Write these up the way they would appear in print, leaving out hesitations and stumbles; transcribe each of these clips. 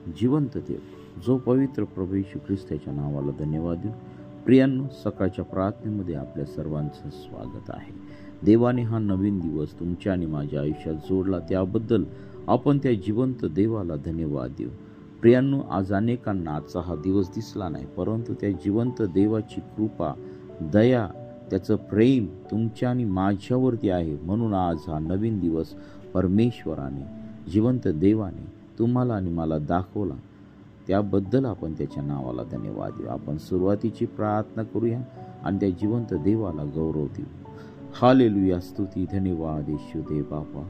जिवंत देव, जो पवित्र प्रभू येशू ख्रिस्ताच्या नावाला धन्यवाद देऊ. प्रियांनो, सकाळच्या प्रार्थनेमध्ये आपल्या सर्वांचं स्वागत आहे. देवाने हा नवीन दिवस तुमच्या आणि माझ्या आयुष्यात जोडला, त्याबद्दल आपण त्या जिवंत देवाला धन्यवाद देऊ. प्रियांनो, आज अनेकांना आजचा हा दिवस दिसला नाही, परंतु त्या जिवंत देवाची कृपा, दया, त्याचं प्रेम तुमच्या आणि माझ्यावरती आहे. म्हणून आज हा नवीन दिवस परमेश्वराने, जिवंत देवाने तुम्हाला आणि मला दाखवला, त्याबद्दल आपण त्याच्या नावाला धन्यवाद देऊ. आपण सुरुवातीची प्रार्थना करूया आणि त्या जिवंत देवाला गौरव देऊ. हालेलुया, स्तुती, धन्यवाद येशू देव बापा.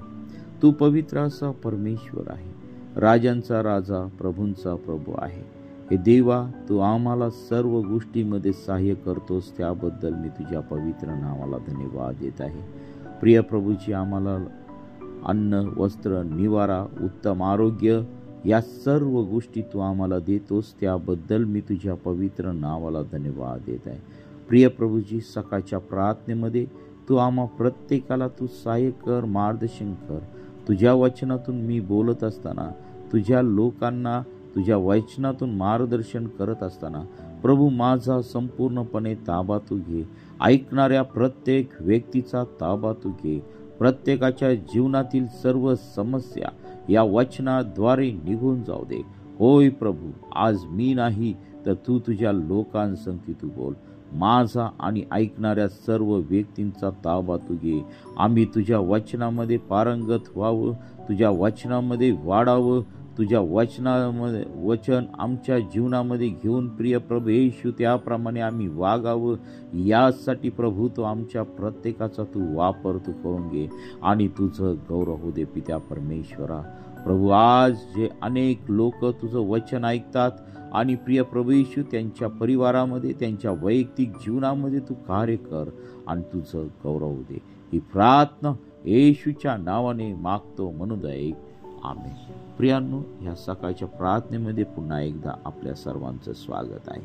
तू पवित्र असा परमेश्वर आहे, राजांचा राजा, प्रभूंचा प्रभू आहे. हे देवा, तू आम्हाला सर्व गोष्टींमध्ये सहाय्य करतोस, त्याबद्दल मी तुझ्या पवित्र नावाला धन्यवाद देत आहे. प्रिय प्रभूची, आम्हाला अन्न, वस्त्र, निवारा, उत्तम आरोग्य या सर्व गोष्टी तू आम्हाला देतोस, त्याबद्दल मी तुझ्या पवित्र नावाला धन्यवाद देत आहे. प्रिय प्रभूजी, सकाळच्या प्रार्थनेमध्ये तू आम्हा प्रत्येकाला तू सहाय्य कर, मार्गदर्शन कर. तुझ्या वचनातून मी बोलत असताना, तुझ्या लोकांना तुझ्या वचनातून मार्गदर्शन करत असताना, प्रभू माझा संपूर्णपणे ताबा तू घे. ऐकणाऱ्या प्रत्येक व्यक्तीचा ताबा तू घे. प्रत्येकाच्या जीवनातील सर्व समस्या या वचनाद्वारे निघून जाऊ दे. होय प्रभू, आज मी नाही तर तू तुझ्या लोकांसंगती तू बोल. माझा आणि ऐकणाऱ्या सर्व व्यक्तींचा ताबा तू घे. आम्ही तुझ्या वचनामध्ये पारंगत व्हावं, तुझ्या वचनामध्ये वाढावं, तुझ्या वचन आमच्या जीवनामध्ये घेऊन प्रिय प्रभू येशू त्याप्रमाणे आम्ही वागावं. यासाठी प्रभू तो आमच्या प्रत्येकाचा तू वापर तू करून घे आणि तुझं गौरव होऊ दे. पित्या परमेश्वरा, प्रभू आज जे अनेक लोक तुझं वचन ऐकतात आणि प्रिय प्रभू येशू त्यांच्या परिवारामध्ये, त्यांच्या वैयक्तिक जीवनामध्ये तू कार्य कर आणि तुझं गौरव होऊ दे. ही प्रार्थना येशूच्या नावाने मागतो म्हणून दे, आमेन. प्रियांनो, ह्या सकाळच्या प्रार्थनेमध्ये पुन्हा एकदा आपल्या सर्वांचं स्वागत आहे.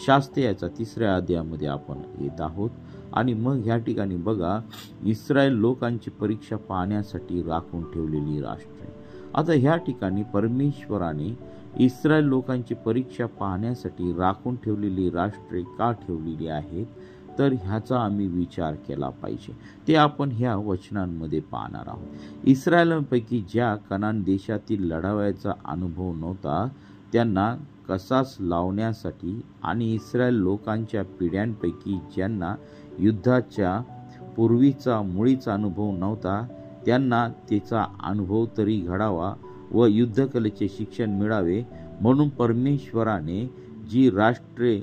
शास्त्र याच्या 3ऱ्या अध्यायामध्ये आपण येत आहोत आणि मग ह्या ठिकाणी बघा, इस्रायल लोकांची परीक्षा पाहण्यासाठी राखून ठेवलेली राष्ट्रे. आता ह्या ठिकाणी परमेश्वराने इस्रायल लोकांची परीक्षा पाहण्यासाठी राखून ठेवलेली राष्ट्रे का ठेवलेली आहेत, तर ह्याचा आम्ही विचार केला पाहिजे. ते आपण ह्या वचनांमध्ये पाहणार आहोत. इस्रायलांपैकी ज्या कनान देशातील लढाव्याचा अनुभव नव्हता, त्यांना कसास लावण्यासाठी आणि इस्रायल लोकांच्या पिढ्यांपैकी ज्यांना युद्धाच्या पूर्वीचा मुळीच अनुभव नव्हता, त्यांना त्याचा अनुभव तरी घडावा व युद्धकलेचे शिक्षण मिळावे, म्हणून परमेश्वराने जी राष्ट्रे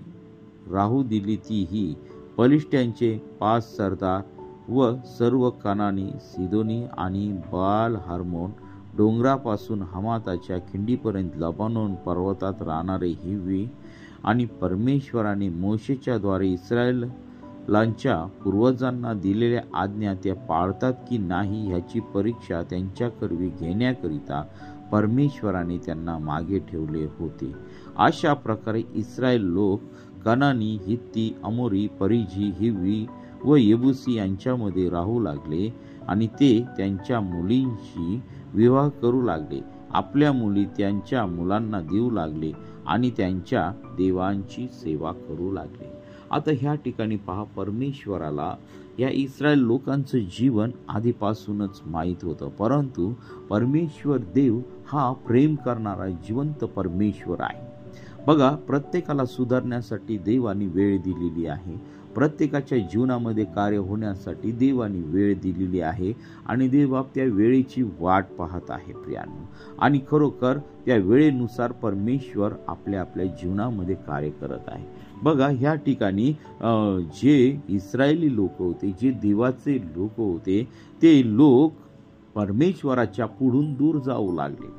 राहू दिली ती ही पलिष्ट्यांचे 5 सरदार व सर्व कनानी, सिदोनी आणि बाल हर्मोन, डोंगरापासून हमाताच्या खिंडीपर्यंत लबानोन पर्वतात राहणारे हिव्वी. आणि परमेश्वराने मोशेच्या द्वारे इस्रायलांच्या पूर्वजांना दिलेल्या आज्ञा त्या पाळतात की नाही ह्याची परीक्षा त्यांच्याकरवी घेण्याकरिता परमेश्वराने त्यांना मागे ठेवले होते. अशा प्रकारे इस्रायल लोक कनानी, हित्ती, अमोरी, परिजी, हिव्वी व येबुसी यांच्यामध्ये राहू लागले आणि ते त्यांच्या मुलींशी विवाह करू लागले. आपल्या मुली त्यांच्या मुलांना देऊ लागले आणि त्यांच्या देवांची सेवा करू लागले. आता ह्या ठिकाणी पहा, परमेश्वराला या इस्रायल लोकांचं जीवन आधीपासूनच माहीत होतं, परंतु परमेश्वर देव हा प्रेम करणारा जिवंत परमेश्वर आहे. बघा, प्रत्येकाला सुधारण्यासाठी देवाने वेळ दिलेली आहे. प्रत्येकाच्या जीवनामध्ये कार्य होण्यासाठी देवाने वेळ दिलेली आहे आणि देव त्या वेळेची वाट पाहत आहे प्रियांनो. आणि खरोखर त्या वेळेनुसार परमेश्वर आपल्या जीवनामध्ये कार्य करत आहे. बघा, ह्या ठिकाणी जे इस्रायली लोक होते, जे देवाचे लोक होते, ते लोक परमेश्वराच्या पुढून दूर जाऊ लागले,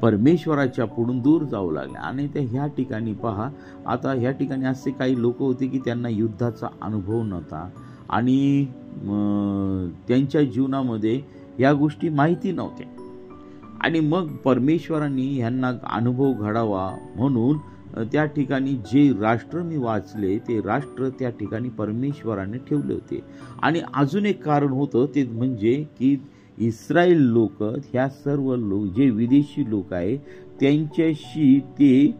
परमेश्वराच्या पुढून दूर जाऊ लागले. आणि ते ह्या ठिकाणी पहा, आता ह्या ठिकाणी असे काही लोक होते की त्यांना युद्धाचा अनुभव नव्हता आणि त्यांच्या जीवनामध्ये या गोष्टी माहिती नव्हत्या. आणि मग परमेश्वरांनी ह्यांना अनुभव घडावा म्हणून त्या ठिकाणी जे राष्ट्र मी वाचले, ते राष्ट्र त्या ठिकाणी परमेश्वराने ठेवले होते. आणि अजून एक कारण होतं, ते म्हणजे की इस्रायल लोक, ह्या सर्व लोक जे विदेशी लोक आहे त्यांच्याशी ते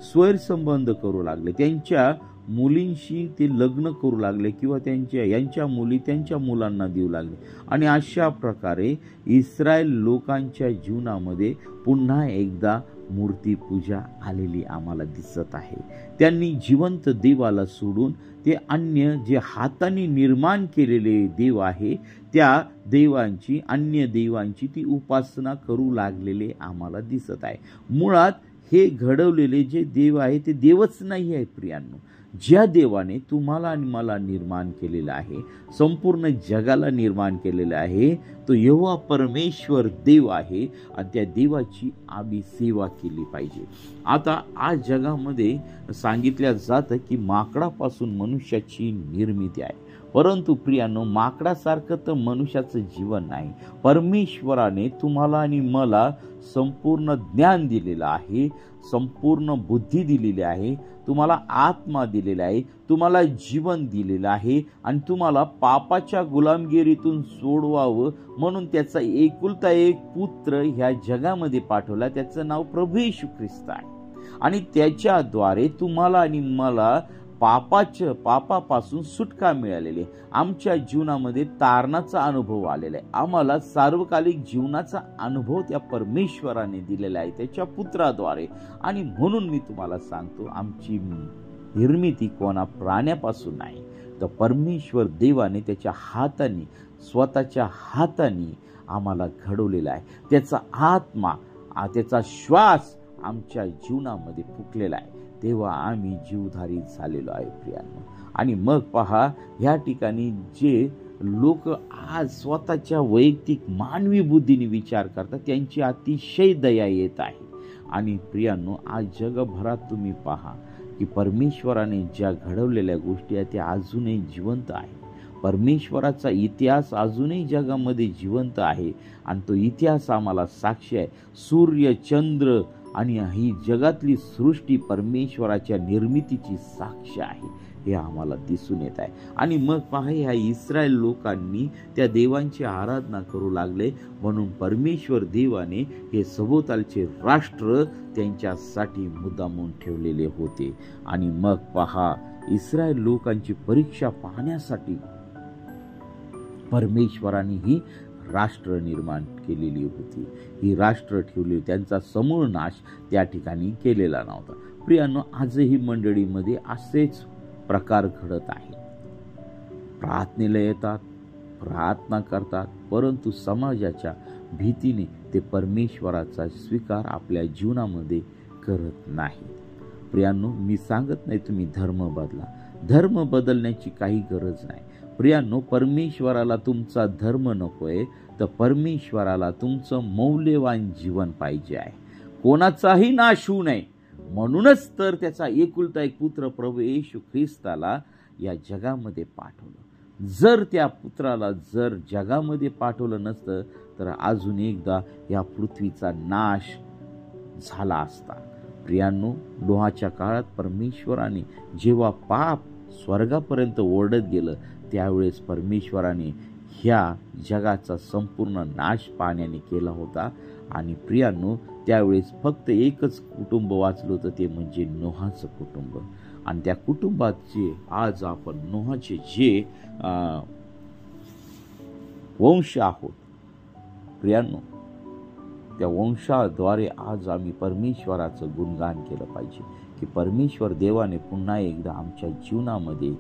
स्वैरसंबंध करू लागले, त्यांच्या मुलींशी ते लग्न करू लागले किंवा यांच्या मुली त्यांच्या मुलांना देऊ लागले. आणि अशा प्रकारे इस्रायल लोकांच्या जीवनामध्ये पुन्हा एकदा मूर्तीपूजा आलेली आम्हाला दिसत आहे. त्यांनी जिवंत देवाला सोडून ते अन्य जे हाताने निर्माण केलेले देव आहे त्या देवांची, अन्य देवांची ती उपासना करू लागलेले आम्हाला दिसत आहे. मुळात हे घडवलेले जे देव आहे ते देवच नाही आहे प्रियांनो. ज्या देवाने तुम्हाला आणि मला निर्माण केलेलं आहे, संपूर्ण जगाला निर्माण केलेलं आहे, तो यहोवा परमेश्वर देव आहे आणि त्या देवाची आम्ही सेवा केली पाहिजे. आता आज जगामध्ये सांगितलं जातं की माकडापासून मनुष्याची निर्मिती आहे, परंतु प्रियांनो माकडासारखं तर मनुष्याचं जीवन नाही. परमेश्वराने तुम्हाला आणि मला संपूर्ण ज्ञान दिलेलं आहे, संपूर्ण बुद्धी दिलेली आहे, तुम्हाला आत्मा दिलेला आहे, तुम्हाला जीवन दिलेलं आहे आणि तुम्हाला पापाच्या गुलामगिरीतून सोडवावं म्हणून त्याचा एकुलता एक पुत्र ह्या जगामध्ये पाठवला. त्याचं नाव प्रभू येशू ख्रिस्त आहे आणि त्याच्याद्वारे तुम्हाला आणि मला पापापासून सुटका मिळालेली. आमच्या जीवनामध्ये तारणाचा अनुभव आलेला आहे. आम्हाला सार्वकालिक जीवनाचा अनुभव त्या परमेश्वराने दिलेला आहे त्याच्या पुत्राद्वारे. आणि म्हणून मी तुम्हाला सांगतो, आमची निर्मिती कोणा प्राण्यापासून नाही, तर परमेश्वर देवाने त्याच्या हाताने, स्वतःच्या हाताने आम्हाला घडवलेला आहे. त्याचा आत्मा, त्याचा श्वास आमच्या जीवनामध्ये फुकलेला आहे, तेव्हा आम्ही जीवधारी झालेलो आहे प्रियांनो. आणि मग पहा, ह्या ठिकाणी जे लोक आज स्वतःच्या वैयक्तिक मानवी बुद्धीने विचार करतात त्यांची अतिशय दया येत आहे. आणि प्रियांनो, आज जगभरात तुम्ही पहा की परमेश्वराने ज्या घडवलेल्या गोष्टी आहेत त्या अजूनही जिवंत आहे. परमेश्वराचा इतिहास अजूनही जगामध्ये जिवंत आहे आणि तो इतिहास आम्हाला साक्षी आहे. सूर्य, चंद्र आणि ही जगातली सृष्टी परमेश्वराच्या निर्मितीची साक्ष आहे, हे आम्हाला दिसून येत आहे. आणि मग पहा, ह्या इस्रायल लोकांनी त्या देवांची आराधना करू लागले म्हणून परमेश्वर देवाने हे सभोवतालचे राष्ट्र त्यांच्यासाठी मुद्दामून ठेवलेले होते. आणि मग पहा, इस्रायल लोकांची परीक्षा पाहण्यासाठी परमेश्वराने ही राष्ट्र निर्माण केलेली होती, ही राष्ट्र ठेवली. त्यांचा समूळ नाश त्या ठिकाणी केलेला नव्हता. प्रियांनो, आजही मंडळीमध्ये असेच प्रकार घडत आहे. प्रार्थनेला येतात, प्रार्थना करतात, परंतु समाजाच्या भीतीने ते परमेश्वराचा स्वीकार आपल्या जीवनामध्ये करत नाही. प्रियांनो, मी सांगत नाही तुम्ही धर्म बदला, धर्म बदलण्याची काही गरज नाही. प्रियांनो, परमेश्वराला तुमचा धर्म नकोय, तर परमेश्वराला तुमचं मौल्यवान जीवन पाहिजे आहे. कोणाचाही नाश होऊ नये म्हणूनच तर त्याचा एकुलता एक पुत्र प्रभू येशू ख्रिस्ताला या जगामध्ये पाठवलं. जर त्या पुत्राला जर जगामध्ये पाठवलं नसतं तर अजून एकदा या पृथ्वीचा नाश झाला असता. प्रियांनो, नोहाच्या काळात परमेश्वराने जेव्हा पाप स्वर्गापर्यंत ओरडत गेलं त्यावेळेस परमेश्वराने ह्या जगाचा संपूर्ण नाश पाण्याने केला होता. आणि प्रियांनो, त्यावेळेस फक्त एकच कुटुंब वाचलं होतं, ते म्हणजे नोहाचं कुटुंब. आणि त्या कुटुंबाचे आज आपण नोहाचे जे वंश आहोत प्रियांनो, त्या वंशाद्वारे आज आम्ही परमेश्वराचं गुणगान केलं पाहिजे की परमेश्वर देवाने पुन्हा एकदा आमच्या जीवनामध्ये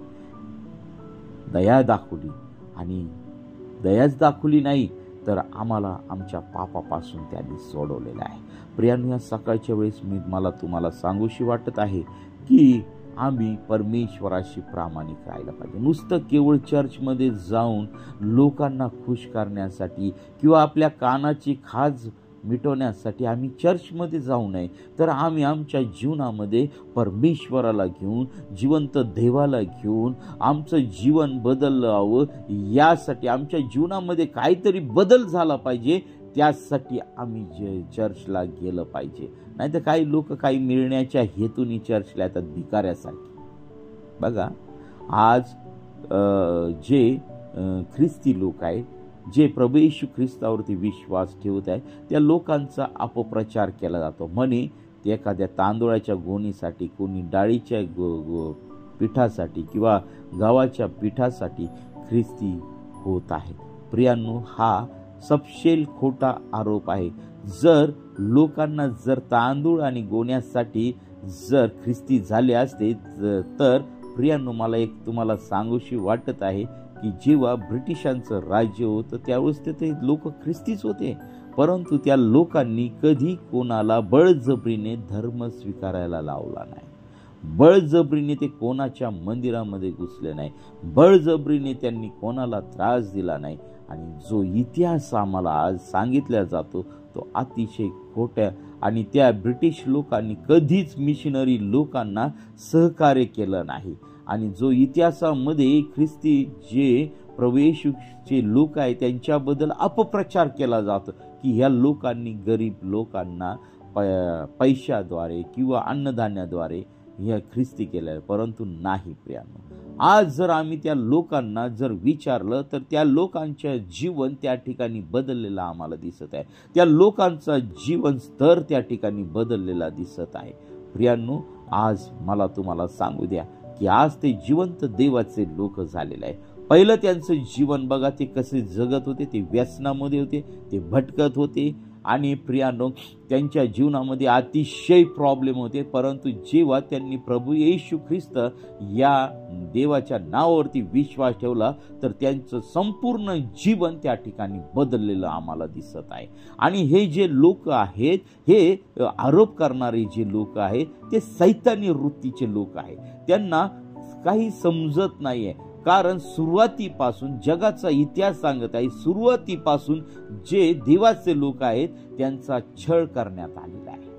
दया दाखवली. आणि दयाच दाखवली नाही तर आम्हाला आमच्या पापापासून त्यांनी सोडवलेलं आहे. प्रियांनो, या सकाळच्या वेळेस मला तुम्हाला सांगूशी वाटत आहे की आम्ही परमेश्वराशी प्रामाणिक राहायला पाहिजे. नुसतं केवळ चर्चमध्ये जाऊन लोकांना खुश करण्यासाठी किंवा आपल्या कानाची खाज मिटवण्यासाठी आम्ही चर्चमध्ये जाऊ नये, तर आम्ही आमच्या जीवनामध्ये परमेश्वराला घेऊन, जिवंत देवाला घेऊन आमचं जीवन बदलावं. यासाठी आमच्या जीवनामध्ये काहीतरी बदल झाला पाहिजे, त्यासाठी आम्ही चर्चला गेलं पाहिजे. नाही तर काही लोक काही मिळण्याच्या हेतूने चर्चला येतात भिकाऱ्यासारखी. बघा, आज जे ख्रिस्ती लोक आहेत जे प्रभू येशू ख्रिस्तावरती विश्वास ठेवत आहे त्या लोकांचा अपप्रचार केला जातो. म्हणे एखाद्या तांदूळाच्या गोणीसाठी, कोणी डाळीच्या पिठासाठी किंवा गव्हाच्या पिठासाठी ख्रिस्ती होत आहे. प्रियांनो, हा सपशेल खोटा आरोप आहे. जर लोकांना जर तांदूळ आणि गोण्यासाठी जर ख्रिस्ती झाले असते तर प्रियांनो, मला एक तुम्हाला सांगूशी वाटत आहे की जेव्हा ब्रिटिशांचं राज्य होतं त्यावेळेस ते लोक ख्रिस्तीच होते, परंतु त्या लोकांनी कधी कोणाला बळजबरीने धर्म स्वीकारायला लावला नाही. बळजबरीने ते कोणाच्या मंदिरामध्ये घुसले नाही, बळजबरीने त्यांनी कोणाला त्रास दिला नाही. आणि जो इतिहास आम्हाला आज सांगितला जातो तो अतिशय खोट्या, आणि त्या ब्रिटिश लोकांनी कधीच मिशनरी लोकांना सहकार्य केलं नाही. आणि जो इतिहासामध्ये ख्रिस्ती जे प्रभू येशूचे लोक आहे त्यांच्याबद्दल अपप्रचार केला जातो की ह्या लोकांनी गरीब लोकांना पैशाद्वारे किंवा अन्नधान्याद्वारे ह्या ख्रिस्ती केल्या, परंतु नाही प्रियांनो. आज जर आम्ही त्या लोकांना जर विचारलं तर त्या लोकांच्या जीवन त्या ठिकाणी बदललेलं आम्हाला दिसत आहे. त्या लोकांचा जीवन स्तर त्या ठिकाणी बदललेला दिसत आहे. प्रियांनो, आज मला तुम्हाला सांगू द्या की आज ते जिवंत देवाचे लोक झालेले आहे. पहिलं त्यांचं जीवन बघा, ते कसे जगत होते, ते व्यसनामध्ये होते, ते भटकत होते आणि प्रियांनो त्यांच्या जीवनामध्ये अतिशय प्रॉब्लेम होते. परंतु जेव्हा त्यांनी प्रभू येशू ख्रिस्त या देवाच्या नावावरती विश्वास ठेवला तर त्यांचं संपूर्ण जीवन त्या ठिकाणी बदललेलं आम्हाला दिसत आहे. आणि हे जे लोक आहेत, हे आरोप करणारे जे लोक आहेत ते सैतानी वृत्तीचे लोक आहेत. त्यांना काही समजत नाहीये, कारण सुरुवातीपासून जगाचा इतिहास सांगत आहे, सुरुवातीपासून जे देवाचे लोक आहेत त्यांचा छळ करण्यात आलेला आहे,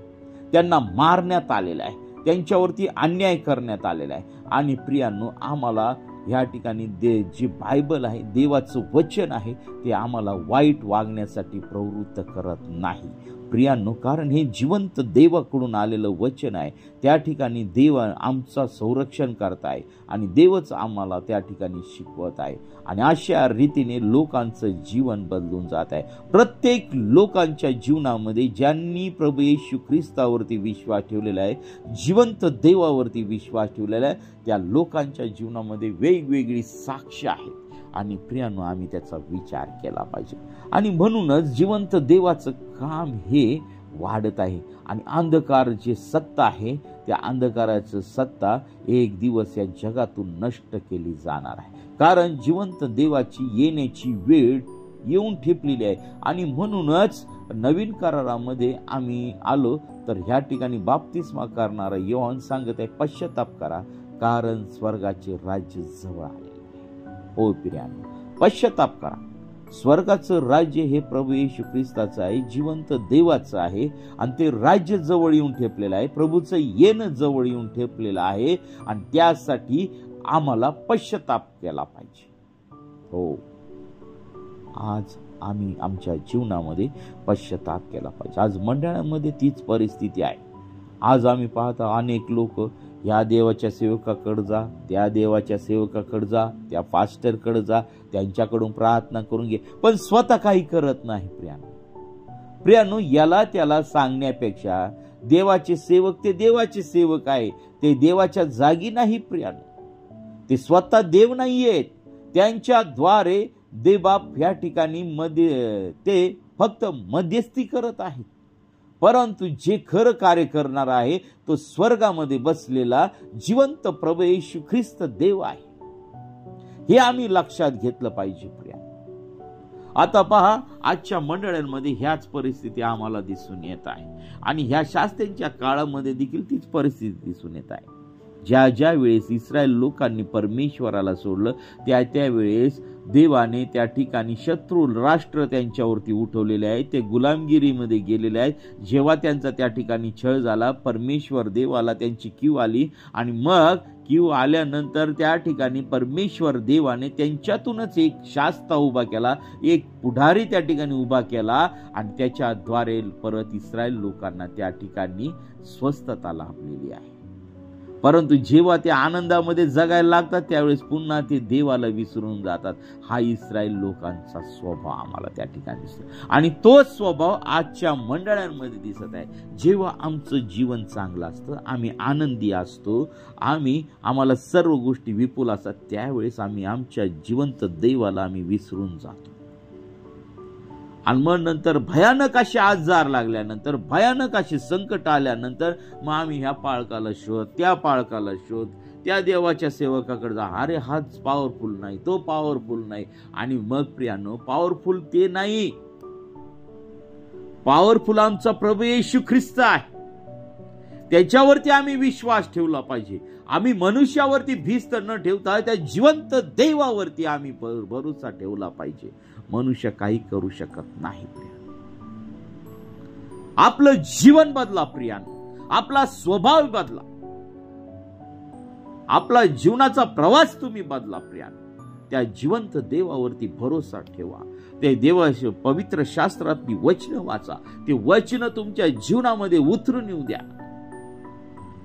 त्यांना मारण्यात आलेला आहे, त्यांच्यावरती अन्याय करण्यात आलेला आहे. आणि प्रियांनो, आम्हाला ह्या ठिकाणी जे बायबल आहे, देवाचं वचन आहे, ते आम्हाला वाईट वागण्यासाठी प्रवृत्त करत नाही प्रियांनो, कारण हे जिवंत देवाकडून आलेलं वचन आहे. त्या ठिकाणी देव आमचा संरक्षण करताय आणि देवच आम्हाला त्या ठिकाणी शिकवत आहे. आणि अशा रीतीने लोकांचं जीवन बदलून जात आहे. प्रत्येक लोकांच्या जीवनामध्ये ज्यांनी प्रभू येशू ख्रिस्तावरती विश्वास ठेवलेला आहे, जिवंत देवावरती विश्वास ठेवलेला आहे, त्या लोकांच्या जीवनामध्ये वेगवेगळी साक्ष आहेत. आणि प्रियांनो, आम्ही त्याचा विचार केला पाहिजे. आणि म्हणूनच जिवंत देवाचं काम हे वाढत आहे. आणि अंधकार जे सत्ता आहे, त्या अंधकाराचं सत्ता एक दिवस या जगातून नष्ट केली जाणार आहे. कारण जिवंत देवाची येण्याची वेळ येऊन ठेपलेली आहे. आणि म्हणूनच नवीन करारामध्ये आम्ही आलो तर ह्या ठिकाणी बाप्तिस्मा करणारा योहान सांगत आहे, पश्चाताप करा कारण स्वर्गाचे राज्य जवळ आले. हो प्रियांनो, पश्चाताप करा. स्वर्गाचं राज्य हे प्रभू येशू ख्रिस्ताचं आहे, जिवंत देवाचं आहे. आणि ते राज्य जवळ येऊन ठेपलेलं आहे, प्रभूचं येणं जवळ येऊन ठेपलेलं आहे. आणि त्यासाठी आम्हाला पश्चाताप केला पाहिजे. हो, आज आम्ही आमच्या जीवनामध्ये पश्चाताप केला पाहिजे. आज मंडळामध्ये तीच परिस्थिती आहे. आज आम्ही पाहतो अनेक लोक या देवाच्या सेवकाकडे जा, त्या देवाच्या सेवकाकडे जा, त्या फास्टरकडे जा, त्यांच्याकडून प्रार्थना करून घे, पण स्वतः काही करत नाही. प्रियांनो, याला त्याला सांगण्यापेक्षा देवाचे सेवक ते देवाचे सेवक आहे, ते देवाच्या जागी नाही. प्रियांनो, ते स्वतः देव नाहीयेत. त्यांच्याद्वारे देवबाप या ठिकाणी ते फक्त मध्यस्थी करत आहेत. परंतु जे खरं कार्य करणार आहे तो स्वर्गामध्ये बसलेला जिवंत प्रभू येशू ख्रिस्त देव आहे. हे आम्ही लक्षात घेतलं पाहिजे. प्रिया, आता पहा, आजच्या मंडळांमध्ये ह्याच परिस्थिती आम्हाला दिसून येत आहे. आणि ह्या शास्त्रींच्या काळामध्ये देखील तीच परिस्थिती दिसून येत आहे. ज्या वेळेस इस्रायल लोकांनी परमेश्वराला सोडलं त्यावेळेस देवाने त्या ठिकाणी शत्रू राष्ट्र त्यांच्यावरती उठवलेले आहेत, ते गुलामगिरीमध्ये गेलेले आहेत. जेव्हा त्यांचा त्या ठिकाणी छळ झाला, परमेश्वर देवाला त्यांची कीव आली. आणि मग कीव आल्यानंतर त्या ठिकाणी परमेश्वर देवाने त्यांच्यातूनच एक शास्ता उभा केला, एक पुढारी त्या ठिकाणी उभा केला. आणि त्याच्याद्वारे परत इस्रायल लोकांना त्या ठिकाणी स्वस्थता लाभलेली आहे. परंतु जेव्हा ते आनंदामध्ये जगायला लागतात त्यावेळेस पुन्हा ते देवाला विसरून जातात. हा इस्रायल लोकांचा स्वभाव आम्हाला त्या ठिकाणी दिसतो आणि तोच स्वभाव आजच्या मंडळांमध्ये दिसत आहे. जेव्हा आमचं जीवन चांगलं असतं, आम्ही आनंदी असतो, आम्हाला सर्व गोष्टी विपुल असतात, त्यावेळेस आम्ही आमच्या जिवंत देवाला आम्ही विसरून जातो. आणि मग नंतर भयानक असे आजार लागल्यानंतर, भयानक असे संकट आल्यानंतर मग आम्ही ह्या पाळकाला शोध, त्या पाळकाला शोध, त्या देवाच्या सेवकाकडे जा, अरे हाच पॉवरफुल नाही, तो पॉवरफुल नाही. आणि मग प्रियानो, पॉवरफुल ते नाही, पॉवरफुल आमचा प्रभू येशू ख्रिस्त आहे. त्याच्यावरती आम्ही विश्वास ठेवला पाहिजे. आम्ही मनुष्यावरती भिस्त न ठेवता त्या जिवंत देवावरती आम्ही भरोसा ठेवला पाहिजे. मनुष्य काही करू शकत नाही. आपलं जीवन बदला प्रियानो, आपला स्वभाव बदला, आपला जीवनाचा प्रवास तुम्ही बदला प्रियानो. त्या जिवंत देवावरती भरोसा ठेवा. ते देवाचे पवित्र शास्त्रातली वचन वाचा, ते वचन तुमच्या जीवनामध्ये उतरून येऊ द्या.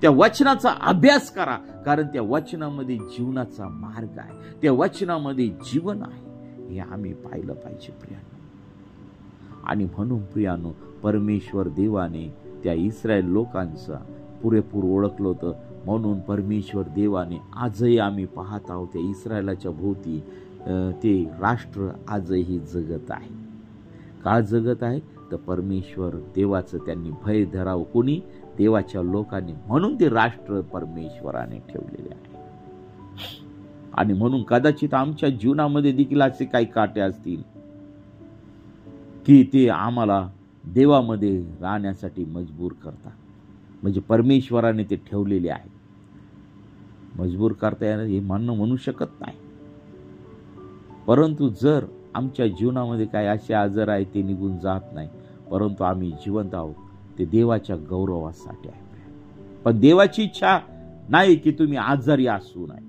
त्या वचनाचा अभ्यास करा, कारण त्या वचनामध्ये जीवनाचा मार्ग आहे, त्या वचनामध्ये जीवन आहे, हे आम्ही पाहिलं पाहिजे प्रियानो. आणि म्हणून प्रियानो, परमेश्वर देवाने त्या इस्रायल लोकांचा पुरेपूर ओळखलं होतं. म्हणून परमेश्वर देवाने आजही आम्ही पाहत आहोत त्या इस्रायलाच्या भोवती ते राष्ट्र आजही जगत आहे. का जगत आहे तर परमेश्वर देवाचं त्यांनी भय धरावं, कोणी? देवाच्या लोकांनी. म्हणून ते राष्ट्र परमेश्वराने ठेवलेले आहे. आणि म्हणून कदाचित आमच्या जीवनामध्ये देखील असे काही काटे असतील की ते आम्हाला देवामध्ये राहण्यासाठी मजबूर करतात. म्हणजे परमेश्वराने ते ठेवलेले आहे. मजबूर करता येणार हे म्हणू शकत नाही. परंतु जर आमच्या जीवनामध्ये काही असे आजार आहे ते निघून जात नाही, परंतु आम्ही जिवंत आहोत, ते देवाच्या गौरवासाठी आहे. पण देवाची इच्छा नाही की तुम्ही आजारी असू नये,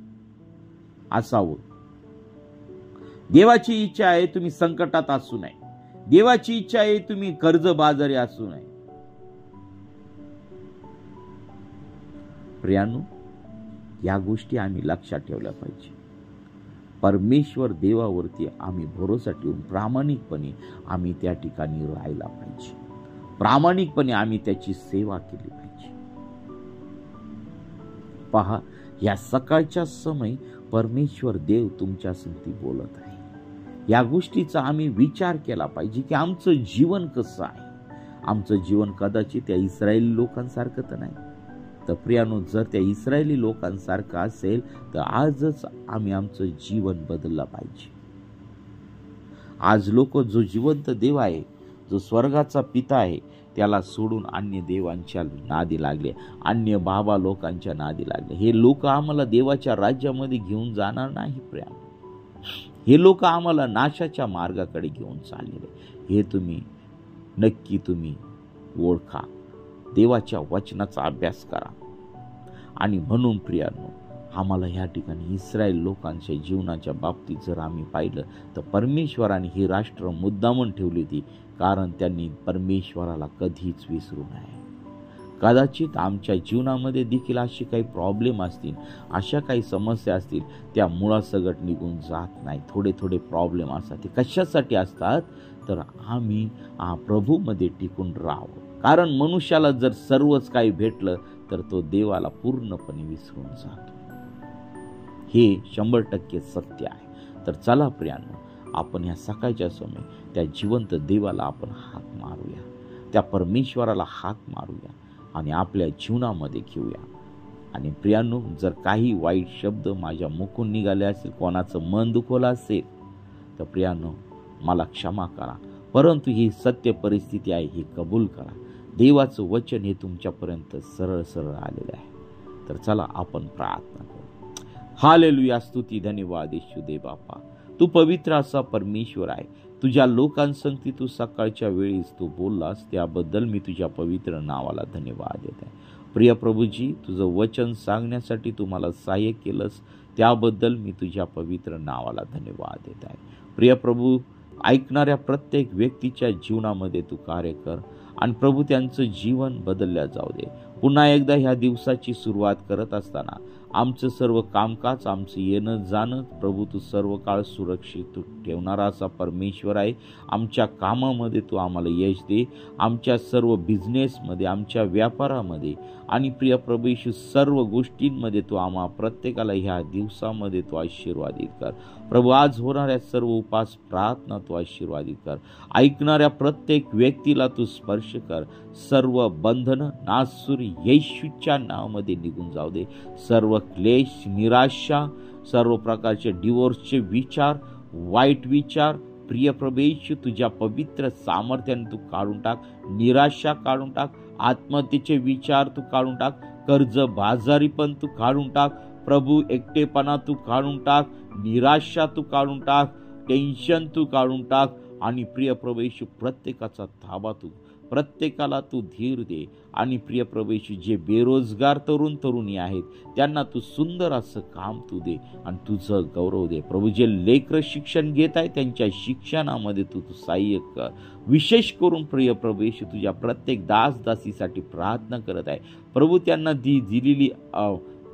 असावं. देवाची इच्छा आहे तुम्ही संकटात असू नये. देवाची इच्छा आहे तुम्ही कर्जबाजारी असू नये. प्रियानो, या गोष्टी आम्ही लक्षात ठेवल्या पाहिजे. परमेश्वर देवावरती आम्ही भरोसा ठेवून प्रामाणिकपणे आम्ही त्या ठिकाणी राहायला पाहिजे. प्रामाणिकपणे आम्ही त्याची सेवा केली पाहिजे. पहा, या सकाळच्या समय परमेश्वर देव तुमच्या संगती बोलत आहे. या गोष्टीचा आम्ही विचार केला पाहिजे की आमचं जीवन कसं आहे. आमचं जीवन कदाचित त्या इस्रायली लोकांसारखं तर नाही. तर प्रियानो, जर त्या इस्रायली लोकांसारखं असेल तर आजच आम्ही आमचं जीवन बदललं पाहिजे. आज लोक जो जिवंत देव आहे, जो स्वर्गाचा पिता आहे, त्याला सोडून अन्य देवांच्या नादी लागले, अन्य बाबा लोकांच्या नादी लागले. हे लोक आम्हाला देवाच्या राज्यामध्ये घेऊन जाणार नाही प्रियानो. हे लोक आम्हाला नाशाच्या मार्गाकडे घेऊन चाललेले, हे नक्की तुम्ही ओळखा. देवाच्या वचनाचा अभ्यास करा. आणि म्हणून प्रियानो, आम्हाला ह्या ठिकाणी इस्रायल लोकांच्या जीवनाच्या बाबतीत जर आम्ही पाहिलं तर परमेश्वराने ही राष्ट्र मुद्दामून ठेवली होती, कारण त्यांनी परमेश्वराला कधीच विसरू नये. कदाचित आमच्या जीवनामध्ये देखील असे काही प्रॉब्लेम असतील, अशा काही समस्या असतील, त्या मुळासकट निघून जात नाही. थोडे थोडे प्रॉब्लेम असतात. ते कशासाठी असतात तर आम्ही प्रभूमध्ये टिकून राहावं. कारण मनुष्याला जर सर्वच काही भेटलं तर तो देवाला पूर्णपणे विसरून जातो. हे 100% सत्य आहे. तर चला प्रियानो, आपण ह्या सकाळच्या समय त्या जिवंत देवाला आपण हाक मारूया, त्या परमेश्वराला हाक मारूया आणि आपल्या जीवनामध्ये घेऊया. आणि प्रियानो, जर काही वाईट शब्द माझ्या मुखून निघाले असेल, कोणाचं मन दुखवलं असेल तर प्रियानो, मला क्षमा करा. परंतु ही सत्य परिस्थिती आहे, ही कबूल करा. देवाचं वचन हे तुमच्यापर्यंत सरळ सरळ आलेलं आहे. तर चला आपण प्रार्थना करू. हालेलुया, स्तुती, धन्यवाद येशू दे बापा. तू पवित्र असा परमेश्वर आहे. तुझ्या लोकांसंगती तू सकाळच्या वेळीस तू बोललास, त्याबद्दल मी तुझ्या पवित्र नावाला धन्यवाद देत आहे. प्रिय प्रभूजी, तुझं वचन सांगण्यासाठी तू मला सहाय्य केलंस, त्याबद्दल मी तुझ्या पवित्र नावाला धन्यवाद देत आहे. प्रिय प्रभू, ऐकणाऱ्या प्रत्येक व्यक्तीच्या जीवनामध्ये तू कार्य कर आणि प्रभू त्यांचं जीवन बदलल्या जाऊ दे. पुन्हा एकदा ह्या दिवसाची सुरुवात करत असताना आमचं सर्व कामकाज, आमचं येणं जाणं प्रभू तू सर्व काळ सुरक्षित तू ठेवणारा असा परमेश्वर आहे. आमच्या कामामध्ये तू आम्हाला यश दे, आमच्या सर्व बिझनेसमध्ये, आमच्या व्यापारामध्ये आणि प्रिय प्रभू येशू सर्व गोष्टींमध्ये तू आम्हा प्रत्येकाला ह्या दिवसामध्ये तू आशीर्वादित कर. प्रभू आज होणाऱ्या सर्व उपास प्रार्थना तू आशीर्वादित कर. ऐकणाऱ्या प्रत्येक व्यक्तीला तू स्पर्श कर. सर्व बंधनं नासूर येशूच्या नावामध्ये निघून जाऊ दे. सर्व क्लेश, निराशा, सर्व प्रकारचे डिवोर्सचे विचार, वाईट विचार प्रिय प्रभू येशू तुझ्या पवित्र सामर्थ्याने तू काढून टाक. निराशा काढून टाक, आत्महत्येचे विचार तू काढून टाक, कर्ज बाजारी पण तू काढून टाक. प्रभू एकटेपणा तू काढून टाक, निराशा तू काढून टाक, टेन्शन तू काढून टाक. आणि प्रिय प्रभू येशू प्रत्येकाचा ताबा तू, प्रत्येकाला तू धीर दे. आणि प्रिय प्रभू येशू जे बेरोजगार तरुण तरुणी आहेत त्यांना तू सुंदर असं काम तू दे आणि तुझं गौरव दे. प्रभू जे लेकरं शिक्षण घेत आहे त्यांच्या शिक्षणामध्ये तू सहाय्य कर. विशेष करून प्रिय प्रभू येशू तुझ्या प्रत्येक दासदासीसाठी प्रार्थना करत आहे. प्रभू त्यांना दिलेली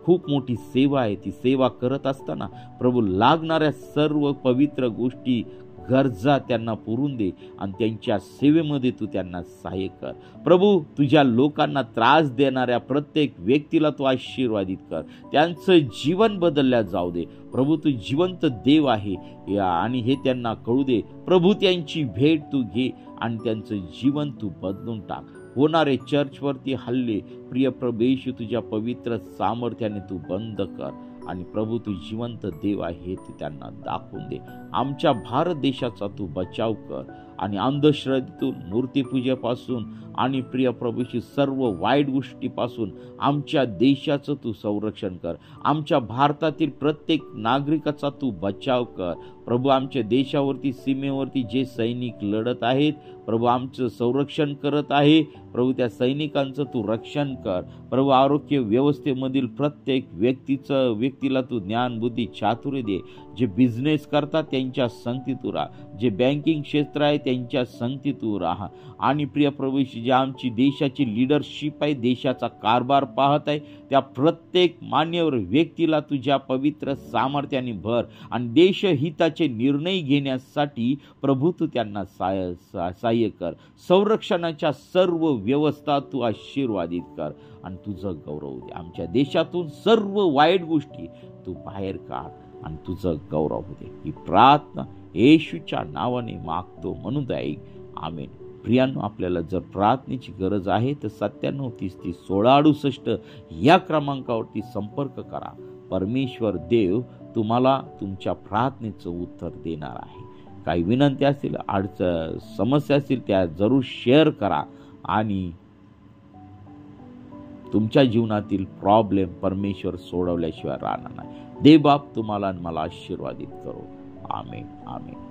खूप मोठी सेवा आहे. ती सेवा करत असताना प्रभू लागणाऱ्या सर्व पवित्र गोष्टी, गरजा त्यांना पुरून दे आणि त्यांच्या सेवेमध्ये तू त्यांना सहाय्य कर. प्रभू तुझ्या लोकांना त्रास देणाऱ्या प्रत्येक व्यक्तीला तू आशीर्वादित कर. त्यांचं जीवन बदलल्या जाऊ दे. प्रभू तू जिवंत देव आहे आणि हे त्यांना कळू दे. प्रभू त्यांची भेट तू घे आणि त्यांचं जीवन तू बदलून टाक. होणारे चर्चवरती हल्ले प्रिय प्रभू येशू तुझ्या पवित्र सामर्थ्याने तू बंद कर. आणि प्रभू तू जिवंत देव आहे ते त्यांना दाखवून दे. आमच्या भारत देशाचा तू बचाव कर आणि अंधश्रद्धेतून, मूर्तीपूजेपासून आणि प्रिय प्रभूशी सर्व वाईट गोष्टीपासून आमच्या देशाचं तू संरक्षण कर. आमच्या भारतातील प्रत्येक नागरिकाचा तू बचाव कर. प्रभू आमच्या देशावरती, सीमेवरती जे सैनिक लढत आहेत प्रभू आमचं संरक्षण करत आहे. प्रभू त्या सैनिकांचं तू रक्षण कर. प्रभू आरोग्य व्यवस्थेमधील प्रत्येक व्यक्तीला तू ज्ञान, बुद्धी, चातुर्य दे. जे बिझनेस करतात त्यांच्या संगती तू राहा. जे बँकिंग क्षेत्र आहे त्यांच्या संगती तू राहा. आणि प्रिय प्रभू जे आमची देशाची लीडरशिप आहे, देशाचा कारभार पाहत आहे, त्या प्रत्येक मान्यवर व्यक्तीला तुझ्या पवित्र सामर्थ्याने भर आणि देशहिताचे निर्णय घेण्यासाठी प्रभू तू त्यांना सहाय्य कर. संरक्षणाच्या सर्व व्यवस्था तू आशीर्वादित कर आणि तुझं गौरव दे. आमच्या देशातून सर्व वाईट गोष्टी तू बाहेर काढ आणि तुझं गौरव दे. ही प्रार्थना येशूच्या नावाने मागतो म्हणून ऐक. आमेन. प्रियांनो, आपल्याला जर प्रार्थनेची गरज आहे तर 97331668 या क्रमांकावरती संपर्क करा. परमेश्वर देव तुम्हाला तुमच्या प्रार्थनेचं उत्तर देणार आहे. काही विनंती असतील, समस्या असतील त्या जरूर शेअर करा आणि तुमच्या जीवनातील प्रॉब्लेम परमेश्वर सोडवल्याशिवाय राहणार नाही. देव बाप तुम्हाला आणि मला आशीर्वादित करो. आमेन. आमेन.